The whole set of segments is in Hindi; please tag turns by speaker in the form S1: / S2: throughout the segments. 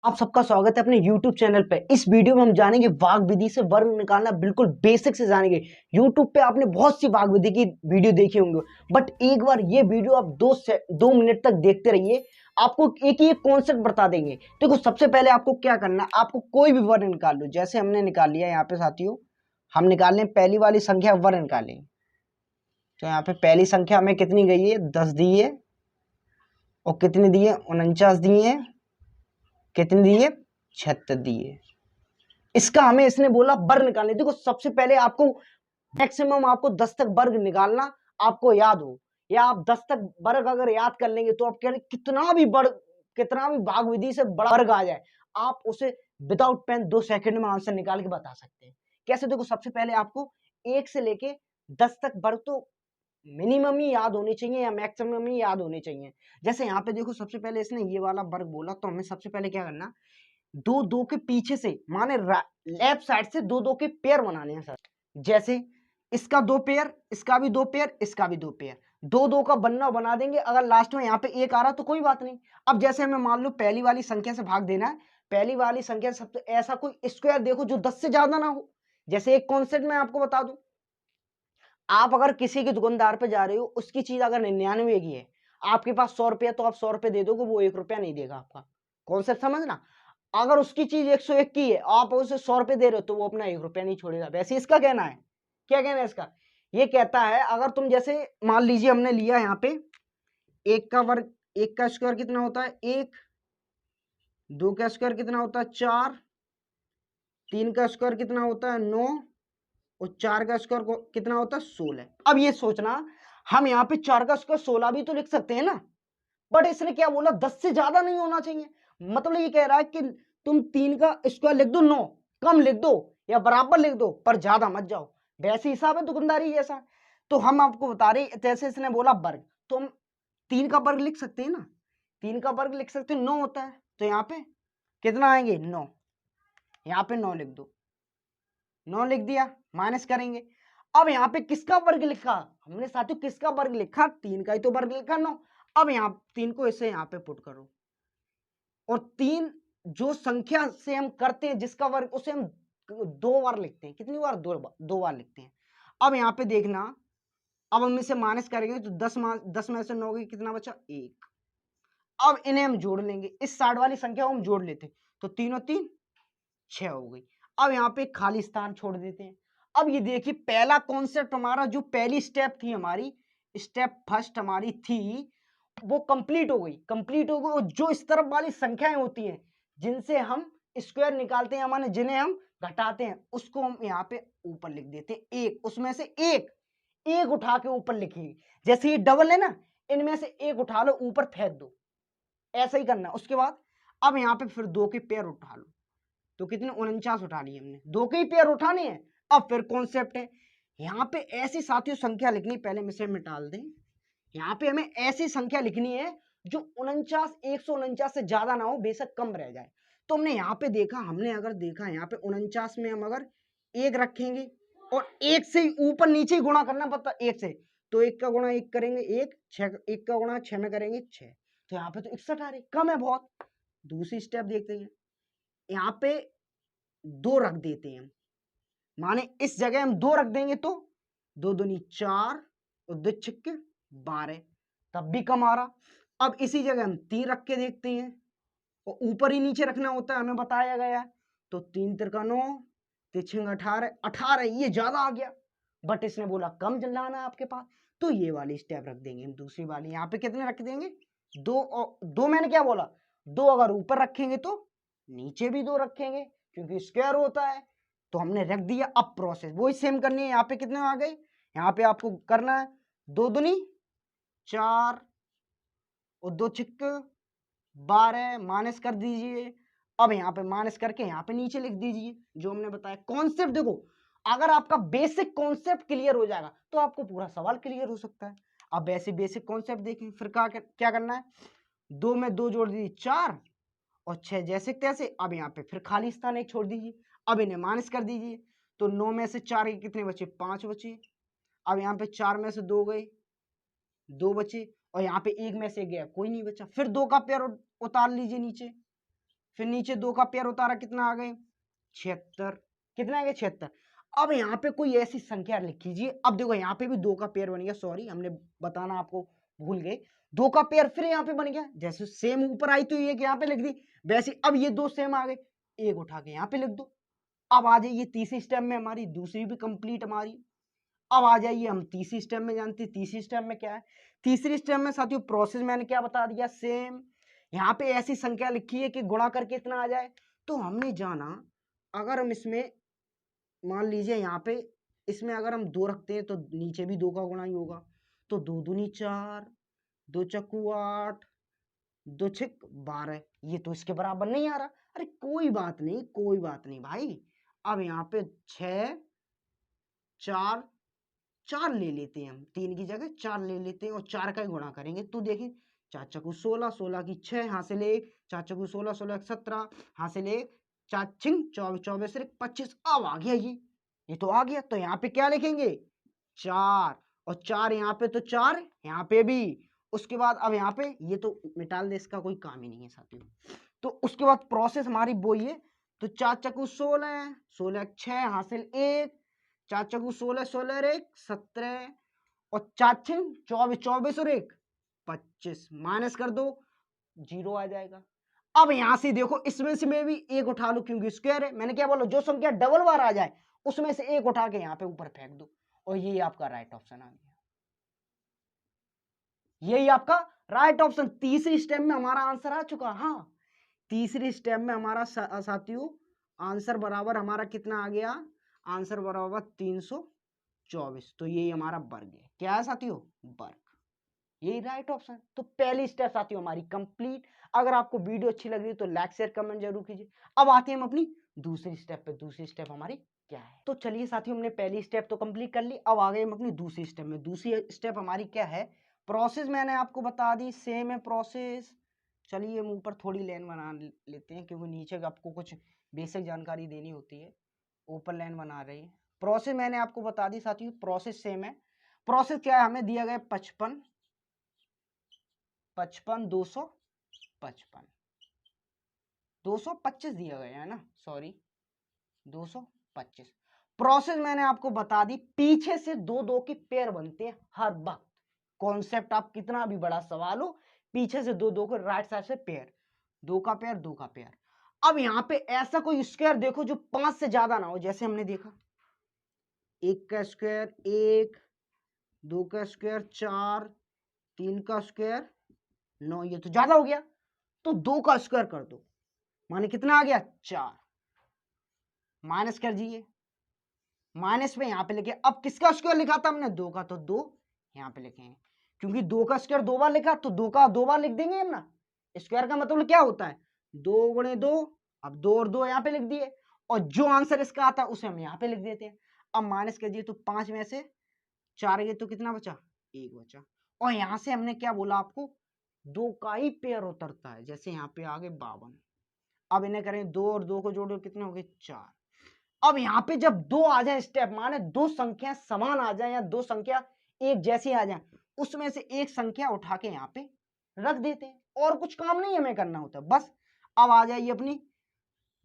S1: आप सबका स्वागत है अपने YouTube चैनल पे। इस वीडियो में हम जानेंगे वाग विधि से वर्ग निकालना, बिल्कुल बेसिक से जानेंगे। YouTube पे आपने बहुत सी वाग विधि की वीडियो देखे होंगे, बट एक बार ये वीडियो आप 2 मिनट तक देखते रहिए, आपको एक ही कॉन्सेप्ट बता देंगे। देखो, सबसे पहले आपको क्या करना है, आपको कोई भी वर्ग निकाल लो। जैसे हमने निकाल लिया यहाँ पे साथियों, हम निकाल लें पहली वाली संख्या वर्ग निकालें। तो यहाँ पे पहली संख्या हमें कितनी गई है, 10 दी है, और कितनी दी है, 49 दी है, कितनी दी है, 76 दी है। इसका हमें इसने बोला वर्ग निकालने। देखो, सबसे पहले आपको मैक्सिमम आपको 10 तक वर्ग निकालना आपको याद हो, या आप 10 तक वर्ग अगर याद कर लेंगे तो आप कह रहे कितना भी भाग विधि से बड़ा वर्ग आ जाए, आप उसे विदाउट पेन 2 सेकंड में आंसर निकाल के बता सकते हैं। कैसे? देखो, सबसे पहले आपको 1 से लेके 10 तक वर्ग तो मिनिमम ही याद होने चाहिए या मैक्सिमम ही याद होने चाहिए। जैसे यहाँ पे देखो, सबसे पहले इसने ये वाला वर्ग बोला, तो हमें सबसे पहले क्या करना, दो दो के पीछे से, माने लेफ्ट साइड से दो दो के पेयर बनाने हैं सर। जैसे इसका 2 पेयर, इसका भी 2 पेयर, इसका भी 2 पेयर, दो दो का बनना बना देंगे। अगर लास्ट में यहाँ पे 1 आ रहा तो कोई बात नहीं। अब जैसे हमें मान लो पहली वाली संख्या से भाग देना है, पहली वाली संख्या सबसे ऐसा कोई स्क्वायर देखो जो 10 से ज्यादा ना हो। जैसे एक कॉन्सेप्ट मैं आपको बता दूं, आप अगर किसी के दुकानदार पे जा रहे हो, उसकी चीज अगर 99 की है, आपके पास 100 रुपया, तो आप 100 रुपये दे दोगे, वो 1 रुपया नहीं देगा आपका। कॉन्सेप्ट समझना। अगर उसकी चीज 101 की है, आप उसे 100 रुपये दे रहे हो, तो वो अपना 1 रुपया नहीं छोड़ेगा। वैसे इसका कहना है, क्या कहना है इसका, ये कहता है अगर तुम जैसे मान लीजिए हमने लिया यहाँ पे एक का वर्ग, एक का स्क्वायर कितना होता है 1, दो का स्क्वायर कितना होता है 4, तीन का स्क्वायर कितना होता है 9, और 4 का स्क्वायर कितना होता है 16। अब ये सोचना, हम यहाँ पे 4 का स्क्वायर 16 भी तो लिख सकते हैं ना, बट इसने क्या बोला, 10 से ज्यादा नहीं होना चाहिए। मतलब ये कह रहा है कि तुम 3 का स्क्वायर लिख दो 9, कम लिख दो या बराबर लिख दो, पर ज्यादा मत जाओ। वैसे हिसाब है दुकानदारी जैसा। तो हम आपको बता रहे, जैसे इसने बोला वर्ग, तो हम 3 का वर्ग लिख सकते हैं ना, 3 का वर्ग लिख सकते हैं, 9 होता है, तो यहाँ पे कितना आएंगे 9, यहाँ पे 9 लिख दो, 9 लिख दिया, माइनस करेंगे। अब यहाँ पे किसका वर्ग लिखा हमने साथियों, किसका वर्ग लिखा, 3 का ही तो वर्ग लिखा 9। अब यहाँ 3 को इसे यहाँ पे पुट करो, और 3 जो संख्या से हम करते हैं जिसका वर्ग, उसे हम 2 बार लिखते हैं। कितनी बार, 2 बार लिखते हैं। अब यहाँ पे देखना, अब हम इसे माइनस करेंगे तो 10 में से 9 कितना बचा 1। अब इन्हें हम जोड़ लेंगे, इस साइड वाली संख्या को हम जोड़ लेते, तो 3 और 3 6 हो गई। अब यहाँ पे खाली स्थान छोड़ देते हैं। अब ये देखिए, पहला कॉन्सेप्ट हमारा, जो पहली स्टेप थी हमारी, स्टेप फर्स्ट हमारी थी, वो कंप्लीट हो गई, और जो इस तरफ वाली संख्याएं होती हैं जिनसे हम स्क्वायर निकालते हैं, माने जिन्हें हम घटाते हैं, उसको हम यहाँ पे ऊपर लिख देते हैं एक, उसमें से एक एक उठा के ऊपर लिखेंगे। जैसे ये डबल है ना, इनमें से एक उठा लो ऊपर फेंक दो, ऐसा ही करना। उसके बाद अब यहाँ पे फिर 2 के पेयर उठा लो, तो कितने 49 उठा लिए हमने, 2 के ही पेयर उठाने हैं। अब फिर कॉन्सेप्ट है, यहाँ पे ऐसी साथियों संख्या लिखनी, पहले इसे मिटाल दें। यहाँ पे हमें ऐसी संख्या लिखनी है जो 149 से ज्यादा ना हो, बेशक कम रह जाए। तो हमने यहाँ पे देखा, अगर देखा यहाँ पे 49 में हम अगर 1 रखेंगे, और 1 से ऊपर नीचे ही गुणा करना पड़ता 1 से, तो 1 का गुणा 1 करेंगे 1, 1 का गुणा 6 में करेंगे 6, तो यहाँ पे तो 61 आ रही, कम है बहुत। दूसरी स्टेप देखते हैं, यहाँ पे 2 रख देते हैं, माने इस जगह हम 2 रख देंगे तो 2 दूनी 4 और 2 छक्के 12, तब भी कम आ रहा। अब इसी जगह हम 3 रख के देखते हैं, और ऊपर ही नीचे रखना होता है, हमें बताया गया है। तो 3 तिरका 9, 3 छंग 18, 18 ये ज्यादा आ गया, बट इसने बोला कम लाना है आपके पास, तो ये वाली स्टेप रख देंगे हम। दूसरी वाली यहाँ पे कितने रख देंगे 2, और 2 मैंने क्या बोला, 2 अगर ऊपर रखेंगे तो नीचे भी 2 रखेंगे, क्योंकि स्क्वायर होता है, तो हमने रख दिया। अब प्रोसेस वही सेम करनी है, यहाँ पे कितने आ गए, यहाँ पे आपको करना है 2 दूनी 4 और 2 छिक्के 12, माइनस कर दीजिए। अब यहाँ पे माइनस करके यहाँ पे नीचे लिख दीजिए जो हमने बताया। कॉन्सेप्ट देखो, अगर आपका बेसिक कॉन्सेप्ट क्लियर हो जाएगा तो आपको पूरा सवाल क्लियर हो सकता है। अब ऐसे बेसिक कॉन्सेप्ट देखें, फिर क्या करना है, 2 में 2 जोड़ दीजिए 4, और 6 जैसे तैसे। अब यहाँ पे फिर खाली स्थान 1 छोड़ दीजिए, अब इन्हें माइनस कर दीजिए, तो 9 में से 4 के कितने बचे 5 बचे। अब यहाँ पे 4 में से 2 गए, 2 बचे, और यहाँ पे 1 में से गया कोई नहीं बचा। फिर 2 का पेयर उतार लीजिए नीचे, फिर नीचे 2 का पेयर उतारा, कितना आ गए 76, कितना आ गया 76। अब यहाँ पे कोई ऐसी संख्या लिख कीजिए। अब देखो यहाँ पे भी 2 का पेयर बन गया, सॉरी हमने बताना आपको भूल गए, 2 का पेयर फिर यहाँ पे बन गया। जैसे सेम ऊपर आई तो एक यहाँ पे लिख दी, वैसे अब ये 2 सेम आ गए, एक उठा के यहाँ पे लिख दो। अब आ जाइए तीसरी स्टेप में, हमारी दूसरी भी कंप्लीट हमारी। अब आ जाइए हम तीसरी स्टेप में, जानते हैं तीसरी स्टेप में क्या है। तीसरी स्टेप में साथियों प्रोसेस मैंने क्या बता दिया, सेम। यहाँ पे ऐसी संख्या लिखी है कि गुणा करके इतना आ जाए। तो हमने जाना अगर हम इसमें मान लीजिए यहाँ पे इसमें अगर हम 2 रखते हैं तो नीचे भी 2 का गुणा ही होगा। तो 2 दूनी 4, 2 चक्कू 8, 2 छिक 12, ये तो इसके बराबर नहीं आ रहा। अरे कोई बात नहीं, कोई बात नहीं भाई। अब यहाँ पे 6 4 4 ले लेते हैं हम, 3 की जगह 4 ले लेते हैं और 4 का ही गुणा करेंगे। तो देखिए 4 चक्कू 16, 16 की 6 हासिल 1, 4 चक्कू 16, 16 की 17 हासिल 1, 4 छिंग 24, 24 से 25। अब आ गया ये तो आ गया। तो यहाँ पे क्या लिखेंगे 4 और 4 यहाँ पे, तो 4 यहाँ पे भी। उसके बाद अब यहाँ पे ये तो मिटाल दे, इसका कोई काम ही नहीं है साथियों। तो उसके बाद प्रोसेस हमारी वो ही है। तो 4 चक्कू 16, 16 6 हासिल 1, 4 चक्कू 16, 16 और 1 17 और 4 छिंग 24, 24 और 1 25, माइनस कर दो 0 आ जाएगा। अब यहां से देखो इसमें से मैं भी एक उठा लो क्योंकि स्क्वायर है। मैंने क्या बोला, जो संख्या डबल बार आ जाए उसमें से एक उठा के यहाँ पे ऊपर फेंक दो और यही आपका राइट ऑप्शन आ गया। यही आपका राइट ऑप्शन। तीसरी स्टेप में हमारा आंसर आ चुका। हाँ, तीसरी स्टेप में हमारा साथियों आंसर बराबर हमारा कितना आ गया, आंसर बराबर 324। तो यही हमारा वर्ग है। क्या है साथियों, वर्ग। यही राइट ऑप्शन। तो पहली स्टेप साथियों हमारी कंप्लीट। अगर आपको वीडियो अच्छी लग रही है तो लाइक शेयर कमेंट जरूर कीजिए। अब आते हैं हम अपनी दूसरी स्टेप पे। दूसरी स्टेप हमारी क्या है, तो चलिए साथियों हमने पहली स्टेप तो कंप्लीट कर ली। अब आ गए हम अपनी दूसरी स्टेप में। दूसरी स्टेप हमारी क्या है, प्रोसेस मैंने आपको बता दी, सेम है प्रोसेस। चलिए हम ऊपर थोड़ी लाइन बना लेते हैं क्योंकि नीचे आपको कुछ बेसिक जानकारी देनी होती है। ऊपर लाइन बना रही है। प्रोसेस मैंने आपको बता दी साथियों, प्रोसेस सेम है। प्रोसेस क्या है, हमें दिया गया 55 55 255 225 दिया गया है ना, सॉरी 225। प्रोसेस मैंने आपको बता दी, पीछे से 2 2 के पेयर बनते हैं हर वक्त। कॉन्सेप्ट आप कितना भी बड़ा सवाल हो, पीछे से 2 2 को राइट साइड से पेयर, 2 का पेयर 2 का पेयर। अब यहाँ पे ऐसा कोई स्क्वायर देखो जो 5 से ज्यादा ना हो। जैसे हमने देखा 1 का स्क्वायर 1, 2 का स्क्वायर 4, 3 का स्क्वायर 9, ये तो ज्यादा हो गया। तो 2 का स्क्वायर कर दो, माने कितना आ गया 4। माइनस कर दीजिए, माइनस में यहाँ पे लिखे। अब किसका स्क्वायर लिखा था हमने, 2 का, तो 2 यहाँ पे लिखेंगे क्योंकि 2 का स्क्वायर 2 बार लिखा तो 2 का 2 बार लिख देंगे हम ना। स्क्वायर का मतलब क्या होता है, 2 गुणे 2। अब 2 और 2 यहाँ पे लिख दिए और जो आंसर इसका आता है उसे हम यहाँ पे लिख देते हैं। अब माइनस कर दिए तो 5 में से 4 गए तो कितना बचा, 1 बचा। और यहाँ से हमने क्या बोला आपको, 2 का ही पेयर उतरता है। जैसे यहाँ पे आ गए 52। अब इन्हें करें 2 और 2 को जोड़ो, कितने हो गए 4। अब यहाँ पे जब 2 आ जाए स्टेप, माने 2 संख्या समान आ जाए या 2 संख्या एक जैसी आ जाए, उसमें से एक संख्या उठा के यहाँ पे रख देते हैं और कुछ काम नहीं हमें करना होता बस। अब आ जाइए अपनी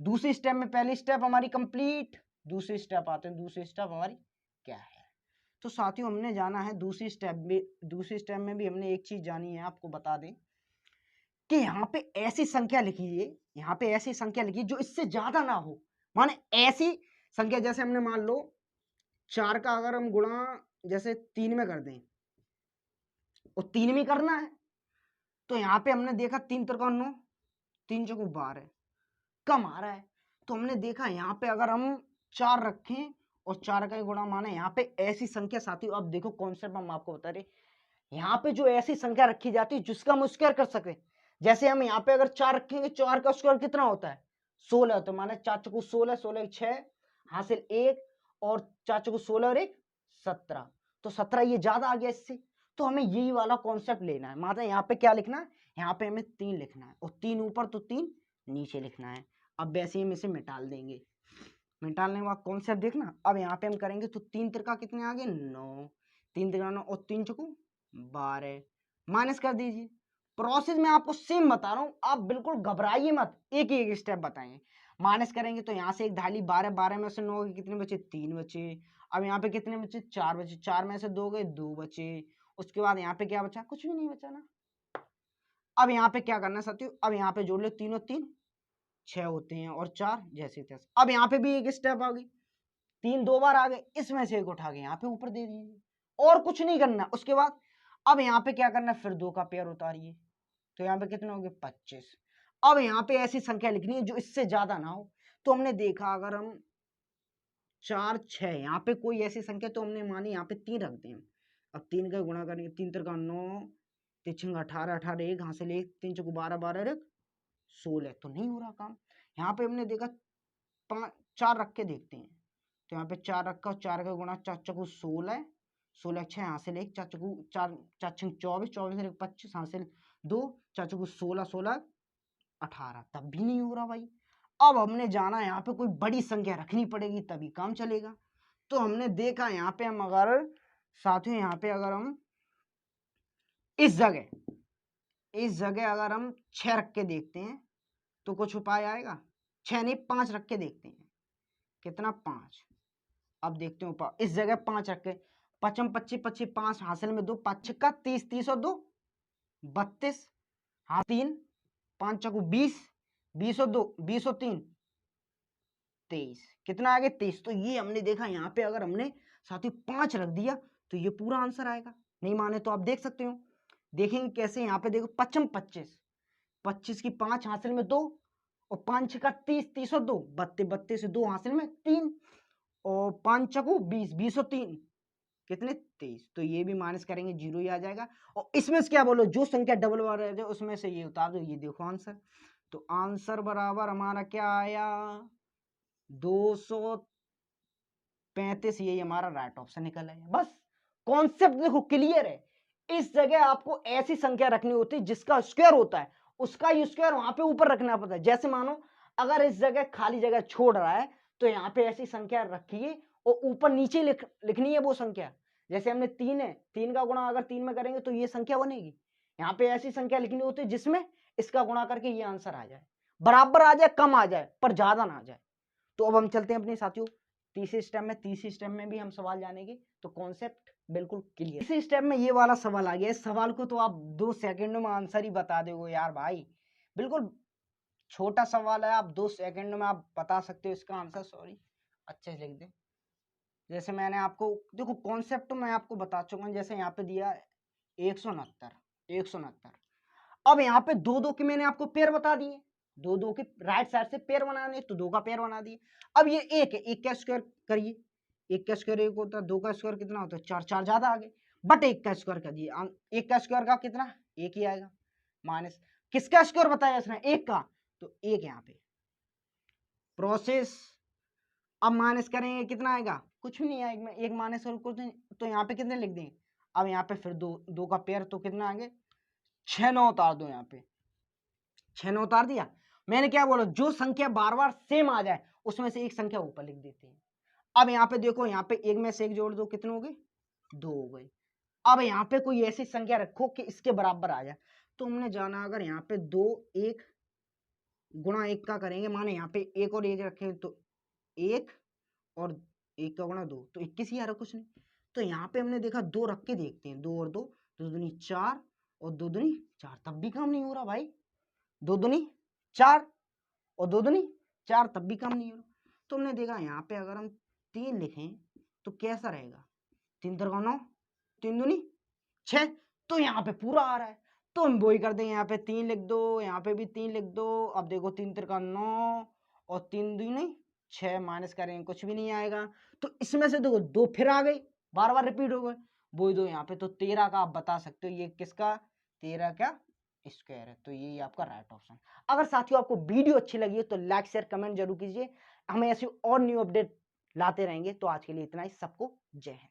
S1: दूसरी स्टेप में। पहली स्टेप हमारी कंप्लीट, दूसरी स्टेप आते हैं। दूसरी स्टेप हमारी क्या है, तो साथियों हमने जाना है दूसरी स्टेप में। दूसरी स्टेप में भी हमने एक चीज जानी है, आपको बता दें कि यहाँ पे ऐसी संख्या लिखिए, यहाँ पे ऐसी संख्या लिखिए जो इससे ज्यादा ना हो। माने ऐसी संख्या, जैसे हमने मान लो 4 का अगर हम गुणा जैसे 3 में कर दें और 3 में करना है, तो यहाँ पे हमने देखा 3 त्रिकोण 9, 3 चौको 12 कम आ रहा है। तो हमने देखा यहाँ पे अगर हम 4 रखें और 4 का ही गुणा, माने यहाँ पे ऐसी संख्या साथियों, अब देखो कॉन्सेप्ट हम आपको बता रहे, यहाँ पे जो ऐसी संख्या रखी जाती है जिसका हम स्क्वायर कर सके। जैसे हम यहाँ पे अगर 4 रखेंगे, 4 का स्क्वायर कितना होता है 16 होता है। माने 4 चौको 16, 16 6 हासिल 1 और 4 चौको 16 और 1 17, तो 17 ये ज्यादा आ गया इससे। तो हमें यही वाला कॉन्सेप्ट लेना है। माता यहाँ पे क्या लिखना है, यहाँ पे हमें 3 लिखना है और 3 ऊपर तो 3 नीचे लिखना है। अब वैसे ही हम इसे मिटाल देंगे। मिटालने के बाद कॉन्सेप्ट देखना। अब यहाँ पे हम करेंगे तो 3 त्रिका कितने आ गए 9, 3 त्रिका 9 और 3 चौको 12, माइनस कर दीजिए प्रोसेस में आपको सेम बता रहा हूँ, आप बिल्कुल घबराइए मत, एक एक स्टेप बताएंगे। माइनस करेंगे तो यहाँ से एक ढाली 12, 12 में से 9 गए, कितने बचे 3 बचे। अब यहाँ पे कितने बचे 4 बचे, 4 में से 2 गए 2 बचे। उसके बाद यहाँ पे क्या बचा, कुछ भी नहीं बचा ना। अब यहाँ पे क्या करना है साथियों, अब यहाँ पे जोड़ लो, तीनों 3 6 होते हैं और 4 जैसे तैसे। अब यहाँ पे भी एक स्टेप आ गई, 3 2 बार आ गए, इसमें से एक उठा के यहाँ पे ऊपर दे दीजिए और कुछ नहीं करना। उसके बाद अब यहाँ पे क्या करना है, फिर 2 का पेयर उतारिए, तो यहाँ पे कितने हो गए 25। अब यहाँ पे ऐसी संख्या लिखनी है जो इससे ज्यादा ना हो। तो हमने देखा अगर हम 4 6 यहाँ पे कोई ऐसी संख्या, तो हमने मानी यहाँ पे 3 रख दें। अब 3 का गुणा करेंगे, 3 3 का 9, 3 18 18, एक हासिल 1, 3 चौको 12 12 एक 16, तो नहीं हो रहा काम। यहाँ पे हमने देखा 4 रख के देखते हैं, तो यहाँ पे 4 रखा, 4 का गुणा 4 चौको 16, 16 6 हासिल 1, 4 चौको 4 4 6 24, 24 25 हासिल 2, 4 चौको 16 16 18, तब भी नहीं हो रहा भाई। अब हमने जाना यहाँ पे कोई बड़ी संख्या रखनी पड़ेगी तभी काम चलेगा। तो हमने देखा यहाँ पे हम अगर साथियों, यहाँ पे अगर हम इस जगह अगर हम 6 रख के देखते हैं तो कुछ उपाय आएगा। 6 नहीं 5 रख के देखते हैं, कितना 5। अब देखते हैं उपाय, इस जगह 5 रख के 5 25 25 5 हासिल में 2, 5 का 30 30 और 2 32, हाँ 3 5 चौको 20, 20 और 2 20 और 3 23, कितना आ गया 23। तो ये हमने देखा यहाँ पे अगर हमने साथ ही 5 रख दिया तो ये पूरा आंसर आएगा। नहीं माने तो आप देख सकते हो, देखेंगे कैसे। यहाँ पे देखो 25 25, 25 की 5 हासिल में 2 और 5 का 30 30 और 2 32, 32 से 2 हासिल में 3 और 5 चको 20, 20 और 3 कितने 23। तो ये भी माइनस करेंगे 0 ही आ जाएगा। और इसमें से क्या बोलो, जो संख्या डबल बार रह जाए उसमें से ये उतार दो, ये देखो आंसर। तो आंसर बराबर हमारा क्या आया 235, यही हमारा राइट ऑप्शन निकल आया। बस कॉन्सेप्ट देखो क्लियर है। इस जगह आपको ऐसी संख्या रखनी होती है जिसका स्क्वायर होता है, उसका ही स्क्वायर वहां पे ऊपर रखना पड़ता है। जैसे मानो अगर इस जगह खाली जगह छोड़ रहा है तो यहाँ पे ऐसी संख्या रखिए और ऊपर नीचे लिखनी है वो संख्या। जैसे हमने 3 है, 3 का गुणा अगर 3 में करेंगे तो ये संख्या बनेगी। यहाँ पे ऐसी संख्या लिखनी होती है जिसमें इसका गुणा करके ये आंसर आ जाए, बराबर आ जाए, कम आ जाए पर ज्यादा ना आ जाए। तो अब हम चलते हैं अपने साथियों तीसरे स्टेप में। तीसरे स्टेप में भी हम सवाल जानेंगे, तो कॉन्सेप्ट बिल्कुल क्लियर। तीसरे स्टेप में ये वाला सवाल आ गया। इस सवाल को तो आप 2 सेकंडों में आंसर ही बता दोगे यार भाई, बिल्कुल छोटा सवाल है, आप 2 सेकंड में आप बता सकते हो इसका आंसर। सॉरी, अच्छे से लिख दे। जैसे मैंने आपको देखो कॉन्सेप्ट मैं आपको बता चुका हूँ। जैसे यहाँ पे दिया 169 169, अब यहाँ पे 2 2 के मैंने आपको पेयर बता दिए, 2 2 के राइट साइड से पेयर बनाने, तो 2 का पेयर बना दिए। अब ये 1 है, 1 का स्क्वायर करिए, 1 का स्क्वायर 1 होता है, 2 का स्क्वायर कितना होता है 4, 4 ज्यादा आ गए, बट 1 का स्क्वायर कर दिए। 1 का स्क्वायर का कितना 1 ही आएगा, माइनस किसका स्क्वायर बताया इसने 1 का, तो 1 यहाँ पे प्रोसेस। अब माइनस करेंगे कितना आएगा, कुछ भी नहीं आएगा, एक माइनस कर तो यहाँ पे कितने लिख देंगे। अब यहाँ पे फिर 2 का पेयर, तो कितना आएंगे 6 9 उतार दो, यहाँ पे 6 9 उतार दिया। मैंने क्या बोला, जो संख्या बार बार सेम आ जाए उसमें से एक संख्या ऊपर लिख देते हैं। अब यहाँ पे देखो, यहाँ पे एक में से एक जोड़ दो, कितने हो गए 2 हो गए। अब यहाँ पे कोई ऐसी संख्या रखो कि इसके बराबर आ जाए। तो हमने जाना अगर यहाँ पे 2 1 गुणा 1 का करेंगे, माने यहाँ पे 1 और 1 रखें तो 1 और 1 का गुणा 2, तो 21 ही आ रहा, कुछ नहीं। तो यहाँ पे हमने देखा 2 रख के देखते हैं, 2 और 2 2 दूनी 4 और 2 दूनी 4, तब भी काम नहीं हो रहा भाई। 2 दूनी 4 और 2 दूनी 4, तब भी काम नहीं हो रहा। तो हमने देखा यहाँ पे अगर हम 3 लिखें तो कैसा रहेगा, 3 3 9, 3 दूनी 6, तो यहाँ पे पूरा आ रहा है। तो हम वही कर देंगे, यहाँ पे 3 लिख दो, यहाँ पे भी 3 लिख दो। अब देखो 3 3 9 और 3 दूनी 6, माइनस करेंगे कुछ भी नहीं आएगा। तो इसमें से देखो 2 फिर आ गई, बार बार रिपीट हो गए, वही 2 यहाँ पे। तो 13 का आप बता सकते हो ये किसका 13 क्या स्क्वायर है, तो ये आपका राइट ऑप्शन। अगर साथियों आपको वीडियो अच्छी लगी है तो लाइक शेयर कमेंट जरूर कीजिए। हमें ऐसी और न्यू अपडेट लाते रहेंगे। तो आज के लिए इतना ही, सबको जय हिंद।